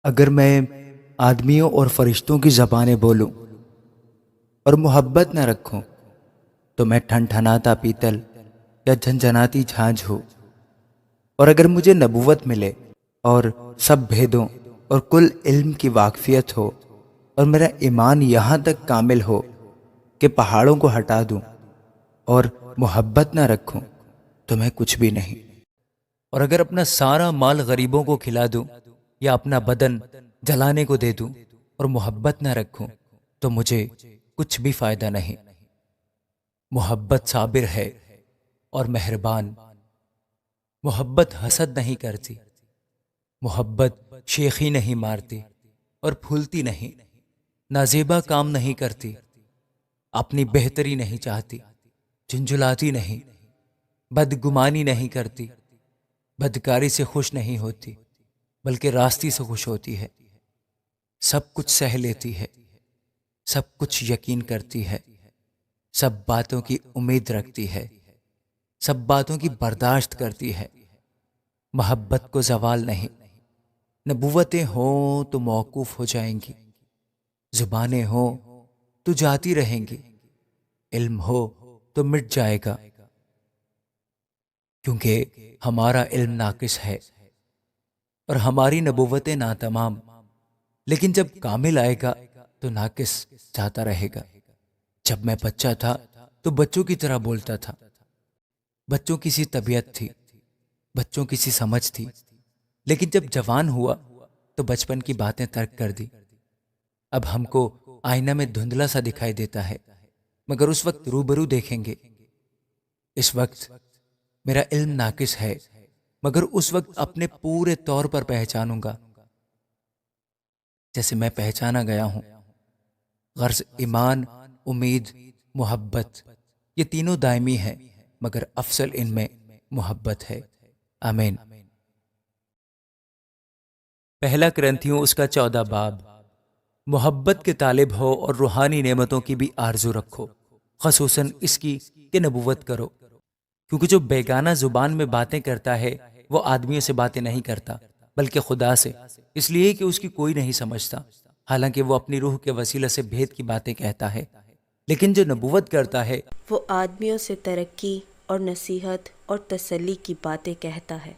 اگر میں آدمیوں اور فرشتوں کی زبانیں بولوں اور محبت نہ رکھوں تو میں ٹھنٹھناتا پیتل یا جھنجھناتی جھانجھ ہو۔ اور اگر مجھے نبوت ملے اور سب بھیدوں اور کل علم کی واقفیت ہو اور میرا ایمان یہاں تک کامل ہو کہ پہاڑوں کو ہٹا دوں اور محبت نہ رکھوں تو میں کچھ بھی نہیں۔ اور اگر اپنا سارا مال غریبوں کو کھلا دوں یا اپنا بدن جلانے کو دے دوں اور محبت نہ رکھوں تو مجھے کچھ بھی فائدہ نہیں۔ محبت صابر ہے اور مہربان، محبت حسد نہیں کرتی، محبت شیخی نہیں مارتی اور پھولتی نہیں، نازیبا کام نہیں کرتی، اپنی بہتری نہیں چاہتی، جھنجھلاتی نہیں، بدگمانی نہیں کرتی، بدکاری سے خوش نہیں ہوتی بلکہ راستی سے خوش ہوتی ہے، سب کچھ سہ لیتی ہے، سب کچھ یقین کرتی ہے، سب باتوں کی امید رکھتی ہے، سب باتوں کی برداشت کرتی ہے۔ محبت کو زوال نہیں۔ نبوتیں ہوں تو موقوف ہو جائیں گی، زبانیں ہوں تو جاتی رہیں گی، علم ہو تو مٹ جائے گا، کیونکہ ہمارا علم ناقص ہے اور ہماری نبوتیں ناتمام، لیکن جب کامل آئے گا تو ناقص جاتا رہے گا۔ جب میں بچہ تھا تو بچوں کی طرح بولتا تھا، بچوں کی سی طبیعت تھی، بچوں کی سی سمجھ تھی، لیکن جب جوان ہوا تو بچپن کی باتیں ترک کر دی۔ اب ہم کو آئینہ میں دھندلا سا دکھائی دیتا ہے، مگر اس وقت روبرو دیکھیں گے۔ اس وقت میرا علم ناقص ہے، مگر اس وقت اپنے پورے طور پر پہچانوں گا جیسے میں پہچانا گیا ہوں۔ غرض ایمان، امید، محبت، یہ تینوں دائمی ہیں، مگر افضل ان میں محبت ہے۔ آمین۔ پہلا کرنتھیوں اس کا 14 باب۔ محبت کے طالب ہو اور روحانی نعمتوں کی بھی آرزو رکھو، خصوصاً اس کی کہ نبوت کرو، کیونکہ جو بیگانہ زبان میں باتیں کرتا ہے وہ آدمیوں سے باتیں نہیں کرتا بلکہ خدا سے، اس لیے کہ اس کی کوئی نہیں سمجھتا، حالانکہ وہ اپنی روح کے وسیلہ سے بھید کی باتیں کہتا ہے۔ لیکن جو نبوت کرتا ہے وہ آدمیوں سے ترقی اور نصیحت اور تسلی کی باتیں کہتا ہے،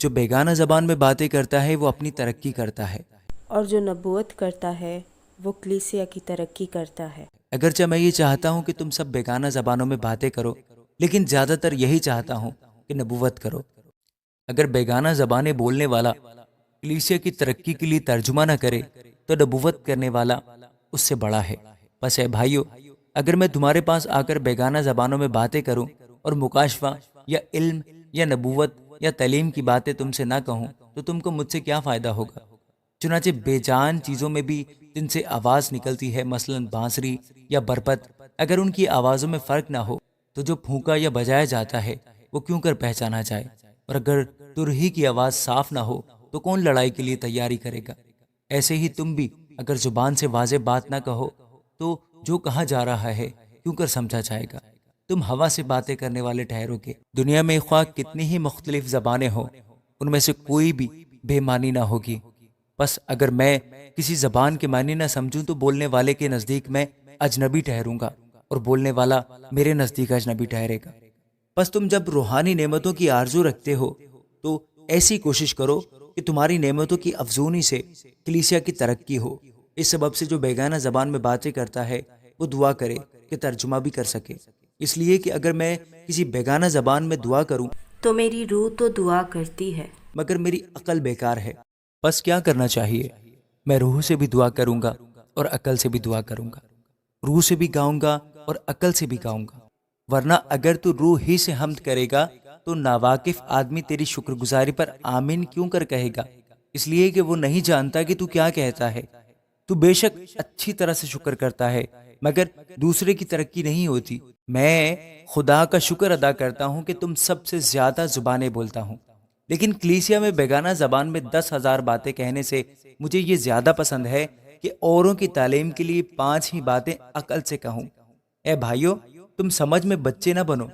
جو بیگانہ زبان میں باتیں کرتا ہے وہ اپنی ترقی کرتا ہے، اور جو نبوت کرتا ہے وہ کلیسیا کی ترقی کرتا ہے۔ اگرچہ میں یہ چاہتا ہوں کہ تم سب بیگانہ زبانوں میں باتیں کرو، لیکن زیادہ تر یہی چاہتا ہوں کہ نبوت کرو۔ اگر بیگانہ زبانیں بولنے والا کلیسیا کی ترقی کے لیے ترجمہ نہ کرے تو نبوت کرنے والا اس سے بڑا ہے۔ بس اے بھائیو، اگر میں تمہارے پاس آ کر بیگانہ زبانوں میں باتیں کروں اور مکاشفہ یا علم یا نبوت یا تعلیم کی باتیں تم سے نہ کہوں تو تم کو مجھ سے کیا فائدہ ہوگا؟ چنانچہ بے جان چیزوں میں بھی جن سے آواز نکلتی ہے، مثلاً بانسری یا بربت، اگر ان کی آوازوں میں فرق نہ ہو تو جو پھونکا یا بجایا جاتا ہے وہ کیوں کر پہچانا جائے؟ اور اگر ترہی کی آواز صاف نہ ہو تو کون لڑائی کے لیے تیاری کرے گا؟ ایسے ہی تم بھی اگر زبان سے واضح بات نہ کہو تو جو کہا جا رہا ہے کیوں کر سمجھا جائے گا؟ تم ہوا سے باتیں کرنے والے ٹھہرو گے۔ دنیا میں خواہ کتنی ہی مختلف زبانیں ہوں، ان میں سے کوئی بھی بے معنی نہ ہوگی۔ بس اگر میں کسی زبان کے معنی نہ سمجھوں تو بولنے والے کے نزدیک میں اجنبی ٹھہروں گا اور بولنے والا میرے نزدیک اجنبی ٹھہرے گا۔ بس تم جب روحانی نعمتوں کی آرزو رکھتے ہو تو ایسی کوشش کرو کہ تمہاری نعمتوں کی افزونی سے کلیسیا کی ترقی ہو۔ اس سبب سے جو بیگانہ زبان میں باتیں کرتا ہے وہ دعا کرے کہ ترجمہ بھی کر سکے، اس لیے کہ اگر میں کسی بیگانہ زبان میں دعا کروں تو میری روح تو دعا کرتی ہے، مگر میری عقل بیکار ہے۔ بس کیا کرنا چاہیے؟ میں روح سے بھی دعا کروں گا اور عقل سے بھی دعا کروں گا، روح سے بھی گاؤں گا اور عقل سے بھی گاؤں گا۔ ورنہ اگر تو روح ہی سے حمد کرے گا تو ناواقف آدمی تیری شکر گزاری پر آمین کیوں کر کہے گا؟ اس لیے کہ وہ نہیں جانتا کہ تو کیا کہتا ہے۔ تو بے شک اچھی طرح سے شکر کرتا ہے، مگر دوسرے کی ترقی نہیں ہوتی۔ میں خدا کا شکر ادا کرتا ہوں کہ تم سب سے زیادہ زبانیں بولتا ہوں، لیکن کلیسیا میں بیگانہ زبان میں 10,000 باتیں کہنے سے مجھے یہ زیادہ پسند ہے کہ اوروں کی تعلیم کے لیے 5 ہی باتیں عقل سے کہوں۔ اے بھائیو، تم سمجھ میں بچے نہ بنو،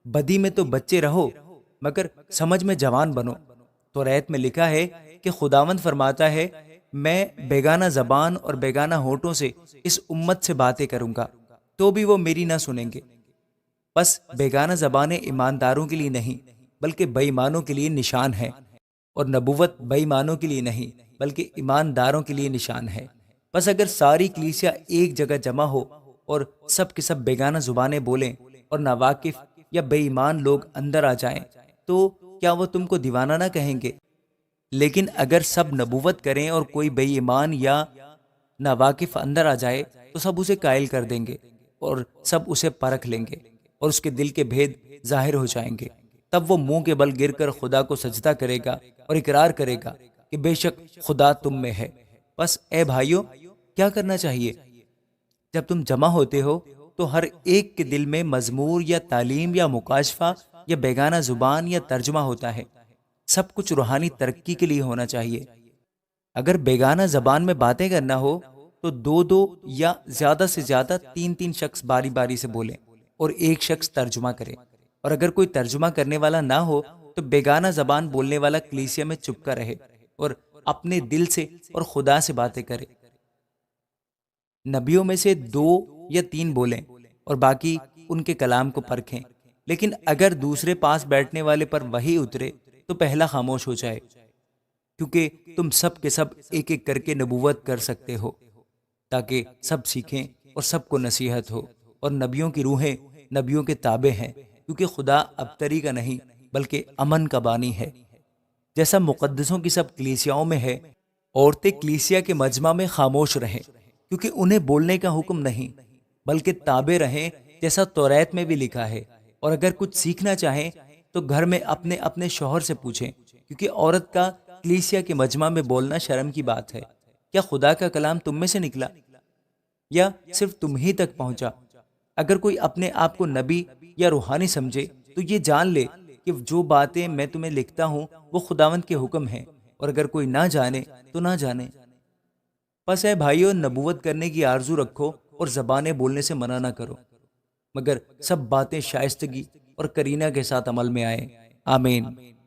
بدی میں تو بچے رہو مگر سمجھ میں جوان بنو۔ تو ریت میں لکھا ہے کہ خداوند فرماتا ہے میں بیگانہ زبان اور بیگانہ ہونٹوں سے اس امت سے باتیں کروں گا تو بھی وہ میری نہ سنیں گے۔ بس بیگانہ زبانیں ایمانداروں کے لیے نہیں بلکہ بے ایمانوں کے لیے نشان ہے، اور نبوت بے ایمانوں کے لیے نہیں بلکہ ایمانداروں کے لیے نشان ہے۔ بس اگر ساری کلیسیا ایک جگہ جمع ہو اور سب کے سب بیگانہ زبانیں بولیں اور ناواقف یا بے ایمان لوگ اندر آ جائیں تو کیا وہ تم کو دیوانہ نہ کہیں گے؟ لیکن اگر سب نبوت کریں اور کوئی بے ایمان یا ناواقف اندر آ جائے تو سب اسے قائل کر دیں گے اور سب اسے پرکھ لیں گے اور اس کے دل کے بھید ظاہر ہو جائیں گے۔ تب وہ منہ کے بل گر کر خدا کو سجدہ کرے گا اور اقرار کرے گا کہ بے شک خدا تم میں ہے۔ بس اے بھائیو، کیا کرنا چاہیے؟ جب تم جمع ہوتے ہو تو ہر ایک کے دل میں مزمور یا تعلیم یا مکاشفہ یا بیگانہ زبان یا ترجمہ ہوتا ہے۔ سب کچھ روحانی ترقی کے لیے ہونا چاہیے۔ اگر بیگانہ زبان میں باتیں کرنا ہو تو دو دو یا زیادہ سے زیادہ تین تین شخص باری باری سے بولیں اور ایک شخص ترجمہ کرے، اور اگر کوئی ترجمہ کرنے والا نہ ہو تو بیگانہ زبان بولنے والا کلیسیا میں چپ کر رہے اور اپنے دل سے اور خدا سے باتیں کرے۔ نبیوں میں سے 2 یا 3 بولیں اور باقی ان کے کلام کو پرکھیں، لیکن اگر دوسرے پاس بیٹھنے والے پر وہی اترے تو پہلا خاموش ہو جائے، کیونکہ تم سب کے سب ایک ایک کر کے نبوت کر سکتے ہو تاکہ سب سیکھیں اور سب کو نصیحت ہو۔ اور نبیوں کی روحیں نبیوں کے تابع ہیں، کیونکہ خدا ابتری کا نہیں بلکہ امن کا بانی ہے۔ جیسا مقدسوں کی سب کلیسیاؤں میں ہے، عورتیں کلیسیا کے مجمع میں خاموش رہیں، کیونکہ انہیں بولنے کا حکم نہیں بلکہ تابع رہیں، جیسا توریت میں بھی لکھا ہے۔ اور اگر کچھ سیکھنا چاہیں تو گھر میں اپنے اپنے شوہر سے پوچھیں، کیونکہ عورت کا کلیسیا کے مجمع میں بولنا شرم کی بات ہے۔ کیا خدا کا کلام تم میں سے نکلا یا صرف تم ہی تک پہنچا؟ اگر کوئی اپنے آپ کو نبی یا روحانی سمجھے تو یہ جان لے کہ جو باتیں میں تمہیں لکھتا ہوں وہ خداوند کے حکم ہیں، اور اگر کوئی نہ جانے تو نہ جانے۔ پس اے بھائیو، نبوت کرنے کی آرزو رکھو اور زبانیں بولنے سے منع نہ کرو، مگر سب باتیں شائستگی اور کرینہ کے ساتھ عمل میں آئیں۔ آمین۔